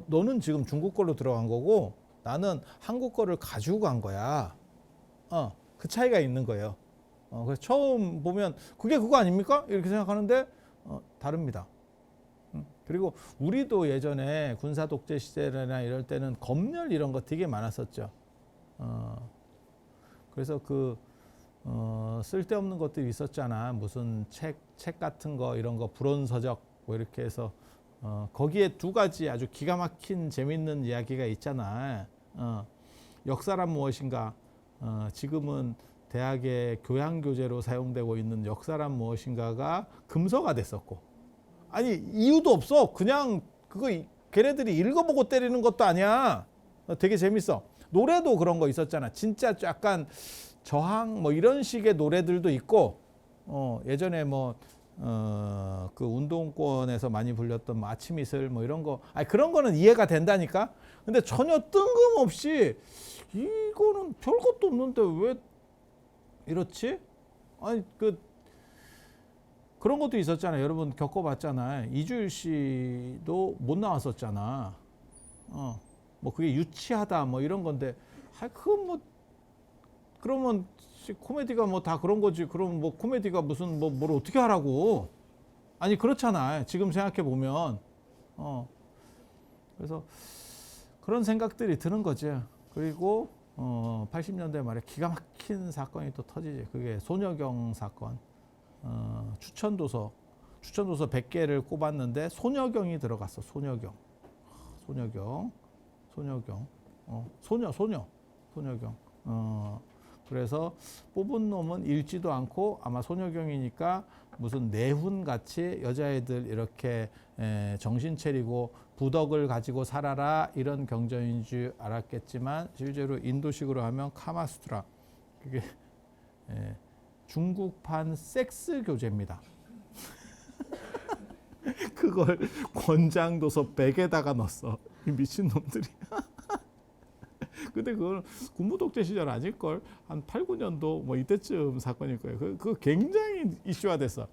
너는 지금 중국 걸로 들어간 거고 나는 한국 거를 가지고 간 거야. 그 차이가 있는 거예요. 그래서 처음 보면 그게 그거 아닙니까? 이렇게 생각하는데 다릅니다. 그리고 우리도 예전에 군사 독재 시대나 이럴 때는 검열 이런 거 되게 많았었죠. 그래서 쓸데없는 것들이 있었잖아. 무슨 책 같은 거 이런 거 불온서적 뭐 이렇게 해서 거기에 두 가지 아주 기가 막힌 재밌는 이야기가 있잖아. 역사란 무엇인가? 지금은 대학의 교양 교재로 사용되고 있는 역사란 무엇인가가 금서가 됐었고. 아니 이유도 없어. 그냥 그거 걔네들이 읽어보고 때리는 것도 아니야. 되게 재밌어. 노래도 그런 거 있었잖아. 진짜 약간 저항 뭐 이런 식의 노래들도 있고 예전에 그 운동권에서 많이 불렸던 뭐 아침 이슬 뭐 이런 거 그런 거는 이해가 된다니까. 근데 전혀 뜬금없이 이거는 별것도 없는데 왜 이렇지? 아니 그런 것도 있었잖아요. 여러분 겪어봤잖아요. 이주일 씨도 못 나왔었잖아. 뭐 그게 유치하다 뭐 이런 건데 그러면 코미디가 뭐 다 그런 거지. 그럼 뭐 코미디가 무슨 뭘 어떻게 하라고? 아니 그렇잖아요. 지금 생각해 보면 그래서 그런 생각들이 드는 거죠. 그리고 80년대 말에 기가 막힌 사건이 또 터지지. 그게 소녀경 사건. 추천도서 100개를 꼽았는데 소녀경이 들어갔어. 소녀경. 소녀경. 그래서 뽑은 놈은 읽지도 않고 아마 소녀경이니까 무슨 내훈 같이 여자애들 이렇게 정신 차리고 부덕을 가지고 살아라 이런 경전인 줄 알았겠지만 실제로 인도식으로 하면 카마수트라. 그게 중국판 섹스 교재입니다. 그걸 권장도서 100에다가 넣었어. 이 미친놈들이. 근데 그건 군부 독재 시절 아닐걸? 한 8, 9년도 뭐 이때쯤 사건일 거예요. 그거 굉장히 이슈화 됐어.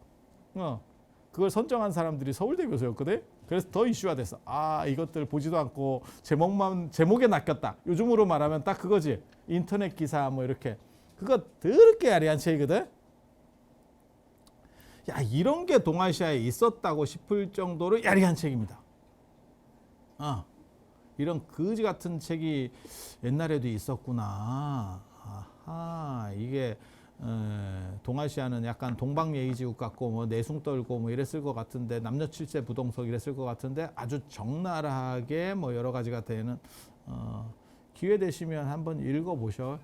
그걸 선정한 사람들이 서울대 교수였거든. 그래서 더 이슈화 됐어. 아, 이것들 보지도 않고 제목에 낚였다. 요즘으로 말하면 딱 그거지. 인터넷 기사 뭐 이렇게. 그거 더럽게 야리한 책이거든. 야, 이런 게 동아시아에 있었다고 싶을 정도로 야리한 책입니다. 이런 거지 같은 책이 옛날에도 있었구나. 아하, 이게 동아시아는 약간 동방예의지국 같고 뭐 내숭 떨고 뭐 이랬을 것 같은데 남녀 칠세 부동석 이랬을 것 같은데 아주 적나라하게 뭐 여러 가지가 되는 기회 되시면 한번 읽어보셔.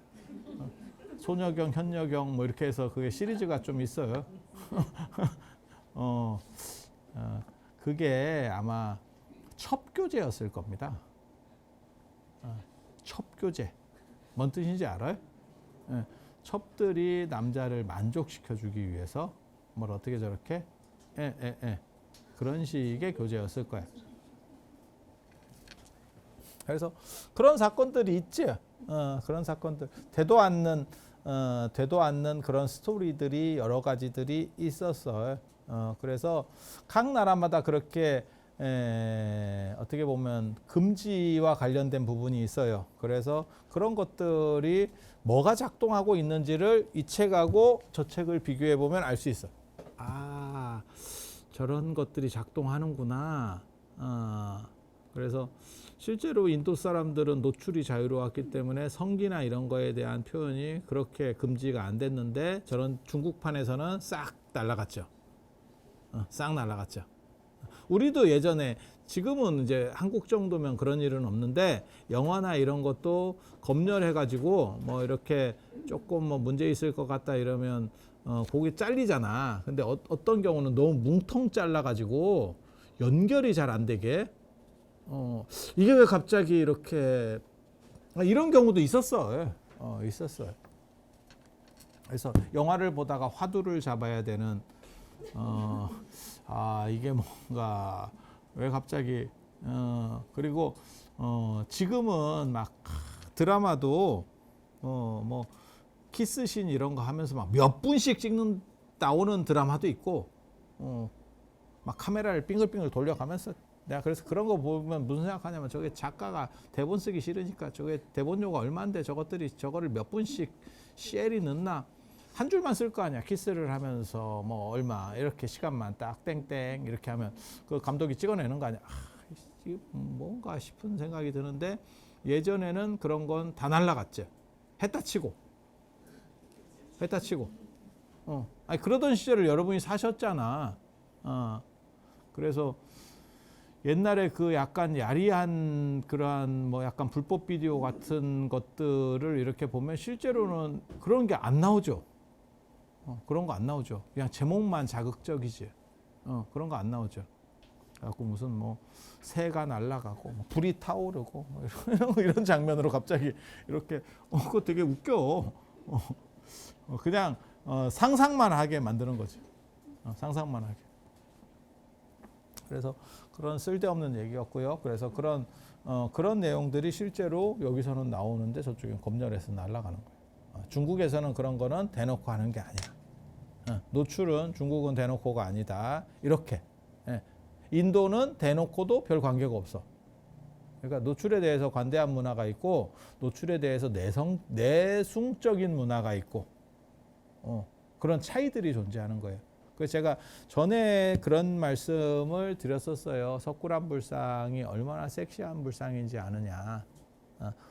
소녀경, 현녀경 뭐 이렇게 해서 그게 시리즈가 좀 있어요. 그게 아마 첩교제였을 겁니다. 첩교제. 뭔 뜻인지 알아요? 첩들이 남자를 만족시켜주기 위해서 뭘 어떻게 저렇게 그런 식의 교제였을 거야. 그래서 그런 사건들이 있지. 그런 사건들 되도 않는 그런 스토리들이 여러 가지들이 있었어요. 그래서 각 나라마다 그렇게 어떻게 보면 금지와 관련된 부분이 있어요. 그래서 그런 것들이 뭐가 작동하고 있는지를 이 책하고 저 책을 비교해 보면 알 수 있어. 아, 저런 것들이 작동하는구나. 그래서 실제로 인도 사람들은 노출이 자유로웠기 때문에 성기나 이런 거에 대한 표현이 그렇게 금지가 안 됐는데 저런 중국판에서는 싹 날아갔죠. 싹 날아갔죠. 우리도 예전에 지금은 이제 한국 정도면 그런 일은 없는데 영화나 이런 것도 검열해가지고 뭐 이렇게 조금 뭐 문제 있을 것 같다 이러면 거기 잘리잖아. 근데 어떤 경우는 너무 뭉텅 잘라가지고 연결이 잘 안 되게 이게 왜 갑자기 이렇게 이런 경우도 있었어요. 있었어요. 그래서 영화를 보다가 화두를 잡아야 되는 이게 뭔가 왜 갑자기 그리고 지금은 막 드라마도 뭐 키스신 이런 거 하면서 막 몇 분씩 나오는 드라마도 있고 막 카메라를 빙글빙글 돌려가면서 내가 그래서 그런 거 보면 무슨 생각하냐면 저게 작가가 대본 쓰기 싫으니까 저게 대본료가 얼마인데 저거를 몇 분씩 CL이 넣나 한 줄만 쓸 거 아니야. 키스를 하면서 뭐 얼마 이렇게 시간만 딱 땡땡 이렇게 하면 그 감독이 찍어내는 거 아니야. 이게 뭔가 싶은 생각이 드는데 예전에는 그런 건 다 날라갔죠. 했다 치고. 아니 그러던 시절을 여러분이 사셨잖아. 그래서 옛날에 그 약간 야리한 그러한 뭐 약간 불법 비디오 같은 것들을 이렇게 보면 실제로는 그런 게 안 나오죠. 그런 거 안 나오죠. 그냥 제목만 자극적이지. 그런 거 안 나오죠. 그래갖고 무슨 뭐 새가 날아가고 뭐 불이 타오르고 뭐 이런 장면으로 갑자기 이렇게 그거 되게 웃겨. 그냥 상상만 하게 만드는 거지. 상상만 하게. 그래서 그런 쓸데없는 얘기였고요. 그래서 그런 내용들이 실제로 여기서는 나오는데 저쪽엔 검열해서 날아가는 거예요. 중국에서는 그런 거는 대놓고 하는 게 아니야. 노출은 중국은 대놓고가 아니다. 이렇게. 인도는 대놓고도 별 관계가 없어. 그러니까 노출에 대해서 관대한 문화가 있고 노출에 대해서 내숭적인 문화가 있고 그런 차이들이 존재하는 거예요. 그래서 제가 전에 그런 말씀을 드렸었어요. 석굴암 불상이 얼마나 섹시한 불상인지 아느냐.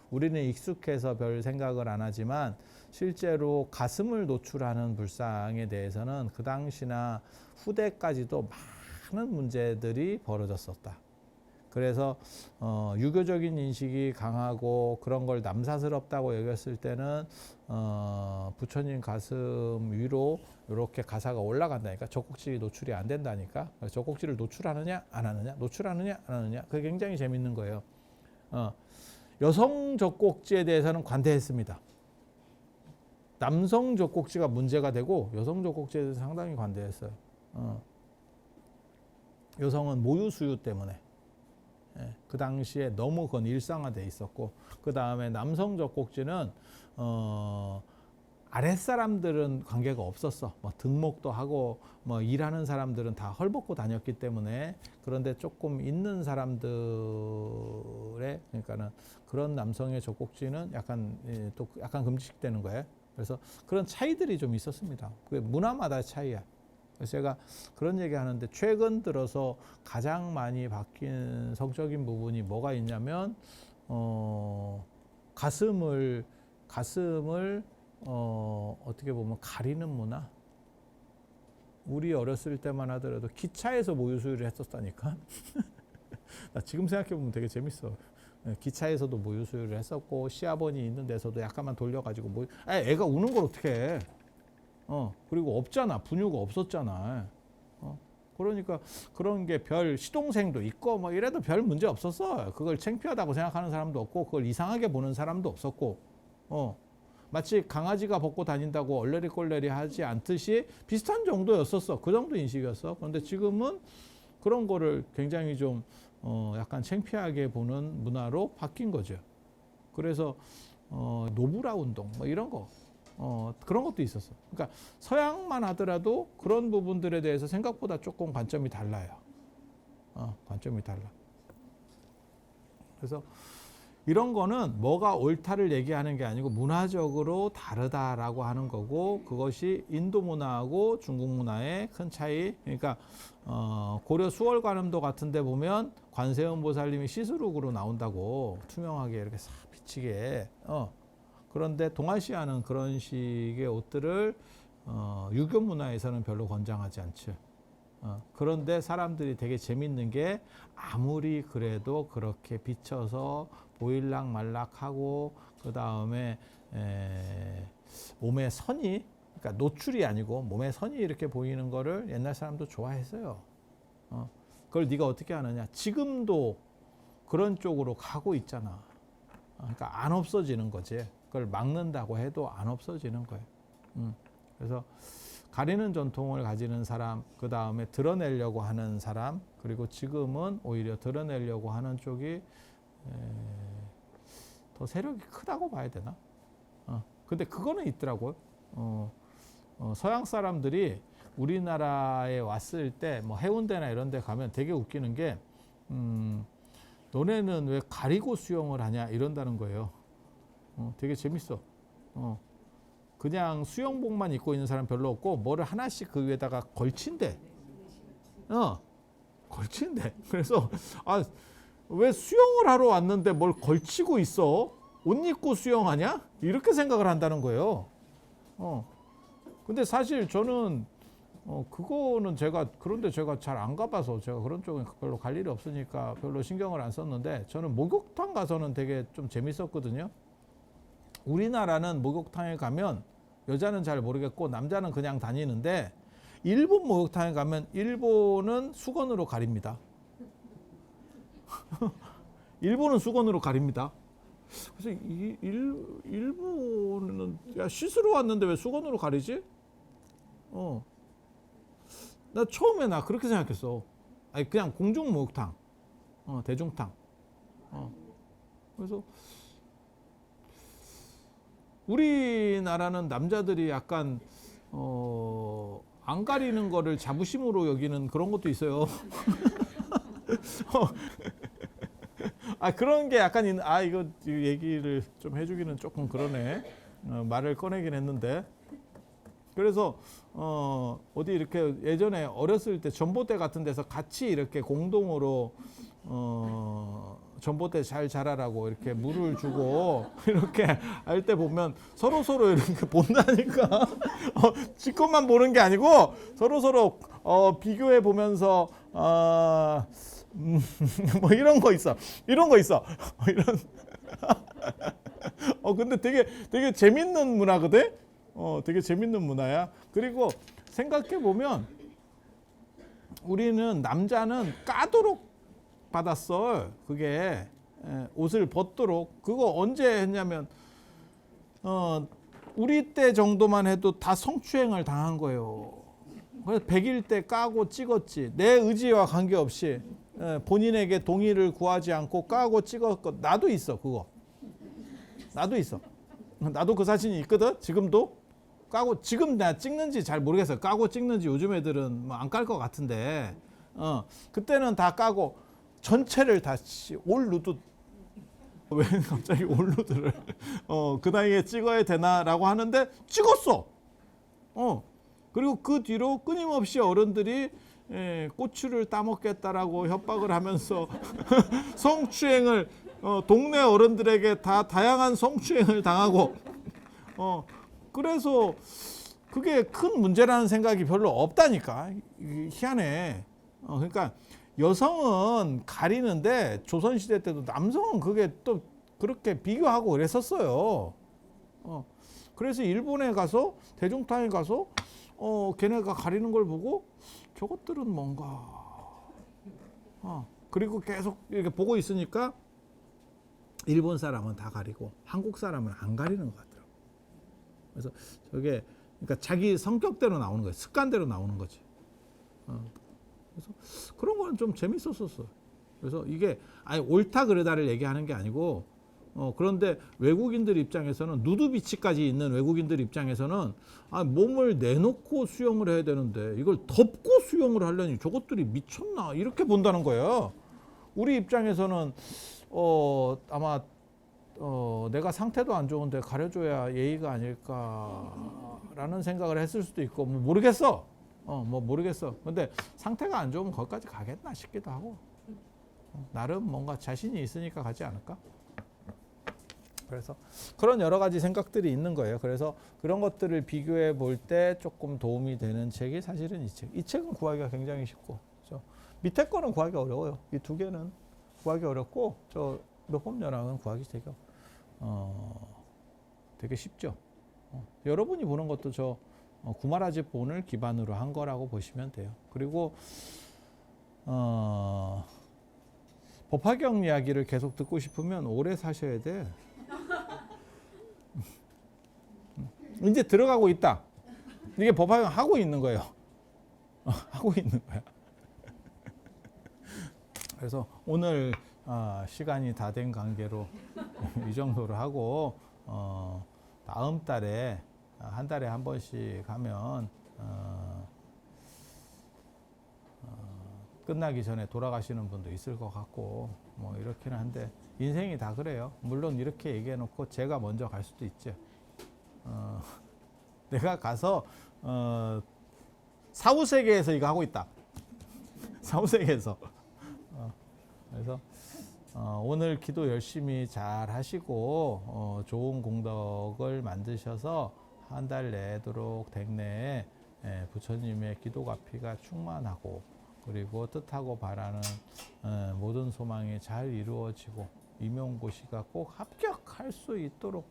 우리는 익숙해서 별 생각을 안 하지만 실제로 가슴을 노출하는 불상에 대해서는 그 당시나 후대까지도 많은 문제들이 벌어졌었다. 그래서 유교적인 인식이 강하고 그런 걸 남사스럽다고 여겼을 때는 부처님 가슴 위로 이렇게 가사가 올라간다니까. 젖꼭지 노출이 안 된다니까. 젖꼭지를 노출하느냐 안 하느냐, 노출하느냐 안 하느냐. 그게 굉장히 재밌는 거예요. 여성 젖꼭지에 대해서는 관대했습니다. 남성 젖꼭지가 문제가 되고 여성 젖꼭지에 대해서 상당히 관대했어요. 여성은 모유 수유 때문에. 그 당시에 너무 그건 일상화돼 있었고, 그 다음에 남성 젖꼭지는 아랫사람들은 관계가 없었어. 뭐 등목도 하고 뭐 일하는 사람들은 다 헐벗고 다녔기 때문에. 그런데 조금 있는 사람들의, 그러니까는 그런 남성의 젖꼭지는 약간 또 약간 금지되는 거예요. 그래서 그런 차이들이 좀 있었습니다. 그게 문화마다 차이야. 그래서 제가 그런 얘기 하는데, 최근 들어서 가장 많이 바뀐 성적인 부분이 뭐가 있냐면 가슴을 어떻게 보면 가리는 문화. 우리 어렸을 때만 하더라도 기차에서 모유 수유를 했었다니까. 나 지금 생각해 보면 되게 재밌어. 기차에서도 모유 수유를 했었고, 시아버니 있는 데서도 약간만 돌려가지고 애가 우는 걸 어떻게 해? 그리고 없잖아. 분유가 없었잖아. 그러니까 그런 게 별 시동생도 있고 뭐 이래도 별 문제 없었어. 그걸 창피하다고 생각하는 사람도 없고, 그걸 이상하게 보는 사람도 없었고, 마치 강아지가 벗고 다닌다고 얼레리 꼴레리 하지 않듯이 비슷한 정도였었어. 그 정도 인식이었어. 그런데 지금은 그런 거를 굉장히 좀 약간 창피하게 보는 문화로 바뀐 거죠. 그래서 노브라 운동 뭐 이런 거. 그런 것도 있었어. 그러니까 서양만 하더라도 그런 부분들에 대해서 생각보다 조금 관점이 달라요. 관점이 달라. 그래서 이런 거는 뭐가 옳다를 얘기하는 게 아니고 문화적으로 다르다라고 하는 거고, 그것이 인도 문화하고 중국 문화의 큰 차이. 그러니까 고려 수월관음도 같은 데 보면 관세음 보살님이 시스룩으로 나온다고, 투명하게 이렇게 싹 비치게. 그런데 동아시아는 그런 식의 옷들을 유교 문화에서는 별로 권장하지 않죠. 그런데 사람들이 되게 재밌는 게, 아무리 그래도 그렇게 비쳐서 보일락 말락하고, 그 다음에 몸에 선이, 그러니까 노출이 아니고 몸에 선이 이렇게 보이는 거를 옛날 사람도 좋아했어요. 그걸 네가 어떻게 하느냐. 지금도 그런 쪽으로 가고 있잖아. 그러니까 안 없어지는 거지. 그걸 막는다고 해도 안 없어지는 거예요. 그래서 가리는 전통을 가지는 사람, 그 다음에 드러내려고 하는 사람, 그리고 지금은 오히려 드러내려고 하는 쪽이 더 세력이 크다고 봐야 되나? 근데 그거는 있더라고요. 서양 사람들이 우리나라에 왔을 때 뭐 해운대나 이런 데 가면 되게 웃기는 게, 너네는 왜 가리고 수영을 하냐 이런다는 거예요. 되게 재밌어. 그냥 수영복만 입고 있는 사람 별로 없고, 뭐를 하나씩 그 위에다가 걸친대. 걸친대. 그래서 왜 수영을 하러 왔는데 뭘 걸치고 있어? 옷 입고 수영하냐? 이렇게 생각을 한다는 거예요. 근데 사실 저는 그거는 그런데 제가 잘 안 가봐서 제가 그런 쪽은 별로 갈 일이 없으니까 별로 신경을 안 썼는데, 저는 목욕탕 가서는 되게 좀 재밌었거든요. 우리나라는 목욕탕에 가면 여자는 잘 모르겠고 남자는 그냥 다니는데, 일본 목욕탕에 가면 일본은 수건으로 가립니다. 일본은 수건으로 가립니다. 그래서 일본은 야, 씻으러 왔는데 왜 수건으로 가리지? 나 처음에 그렇게 생각했어. 아니 그냥 공중 목욕탕, 대중탕. 그래서 우리나라는 남자들이 약간 안 가리는 거를 자부심으로 여기는 그런 것도 있어요. 그런 게 약간 이거 얘기를 좀 해주기는 조금 그러네. 말을 꺼내긴 했는데. 그래서 어디 이렇게 예전에 어렸을 때 전봇대 같은 데서 같이 이렇게 공동으로 전봇대 잘 자라라고 이렇게 물을 주고 이렇게 할 때 보면 서로 이렇게 본다니까. 지 것만 보는 게 아니고 서로 비교해 보면서 뭐 이런 거 있어. 이런 거 있어. 이런. 근데 되게 재밌는 문화거든. 되게 재밌는 문화야. 그리고 생각해 보면 우리는 남자는 까도록 받았어. 그게 옷을 벗도록. 그거 언제 했냐면 우리 때 정도만 해도 다 성추행을 당한 거예요. 그래서 100일 때 까고 찍었지. 내 의지와 관계없이 본인에게 동의를 구하지 않고 까고 찍었고. 나도 있어 그거. 나도 있어. 나도 그 사진이 있거든. 지금도 까고, 지금 내가 찍는지 잘 모르겠어요. 까고 찍는지 요즘 애들은 뭐 안 깔 것 같은데 그때는 다 까고 전체를 다 올 누드. 왜 갑자기 올 누드를 그 나이에 찍어야 되나라고 하는데 찍었어. 그리고 그 뒤로 끊임없이 어른들이 고추를 따먹겠다라고 협박을 하면서 성추행을 동네 어른들에게 다 다양한 성추행을 당하고 그래서 그게 큰 문제라는 생각이 별로 없다니까. 희한해. 그러니까 여성은 가리는데 조선시대 때도 남성은 그게 또 그렇게 비교하고 그랬었어요. 그래서 일본에 가서 대중탕에 가서 걔네가 가리는 걸 보고 저것들은 뭔가 그리고 계속 이렇게 보고 있으니까 일본 사람은 다 가리고 한국 사람은 안 가리는 것 같더라고. 그래서 저게 그러니까 자기 성격대로 나오는 거예요. 습관대로 나오는 거지. 그래서 그런 건 좀 재밌었었어. 그래서 이게 아니 옳다 그르다를 얘기하는 게 아니고 그런데 외국인들 입장에서는 누드비치까지 있는 외국인들 입장에서는 몸을 내놓고 수영을 해야 되는데 이걸 덮고 수영을 하려니 저것들이 미쳤나 이렇게 본다는 거예요. 우리 입장에서는 아마 내가 상태도 안 좋은데 가려줘야 예의가 아닐까라는 생각을 했을 수도 있고 뭐 모르겠어. 뭐 모르겠어. 근데 상태가 안 좋으면 거기까지 가겠나 싶기도 하고 나름 뭔가 자신이 있으니까 가지 않을까? 그래서 그런 여러 가지 생각들이 있는 거예요. 그래서 그런 것들을 비교해 볼 때 조금 도움이 되는 책이 사실은 이 책. 이 책은 구하기가 굉장히 쉽고 그렇죠? 밑에 거는 구하기 어려워요. 이 두 개는 구하기 어렵고 저 몇법연락은 구하기 되게 쉽죠. 여러분이 보는 것도 저 구마라지 본을 기반으로 한 거라고 보시면 돼요. 그리고 법화경 이야기를 계속 듣고 싶으면 오래 사셔야 돼. 이제 들어가고 있다. 이게 법화경 하고 있는 거예요. 하고 있는 거야. 그래서 오늘 시간이 다 된 관계로 이 정도로 하고 다음 달에 한 달에 한 번씩 하면 끝나기 전에 돌아가시는 분도 있을 것 같고 뭐 이렇기는 한데 인생이 다 그래요. 물론 이렇게 얘기해 놓고 제가 먼저 갈 수도 있죠. 내가 가서 사후세계에서 이거 하고 있다. 사후세계에서. 그래서 오늘 기도 열심히 잘 하시고 좋은 공덕을 만드셔서 한 달 내도록 댁내에 부처님의 기도 가피가 충만하고 그리고 뜻하고 바라는 모든 소망이 잘 이루어지고 임용고시가 꼭 합격할 수 있도록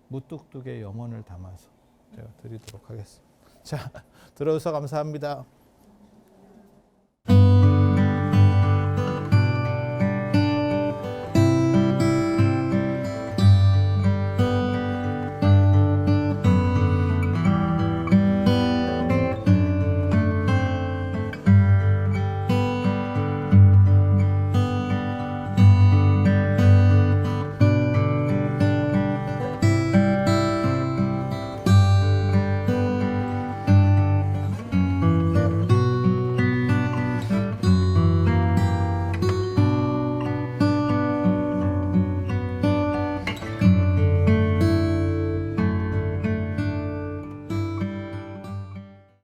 무뚝뚝의 염원을 담아서 제가 드리도록 하겠습니다. 자, 들어주셔서 감사합니다.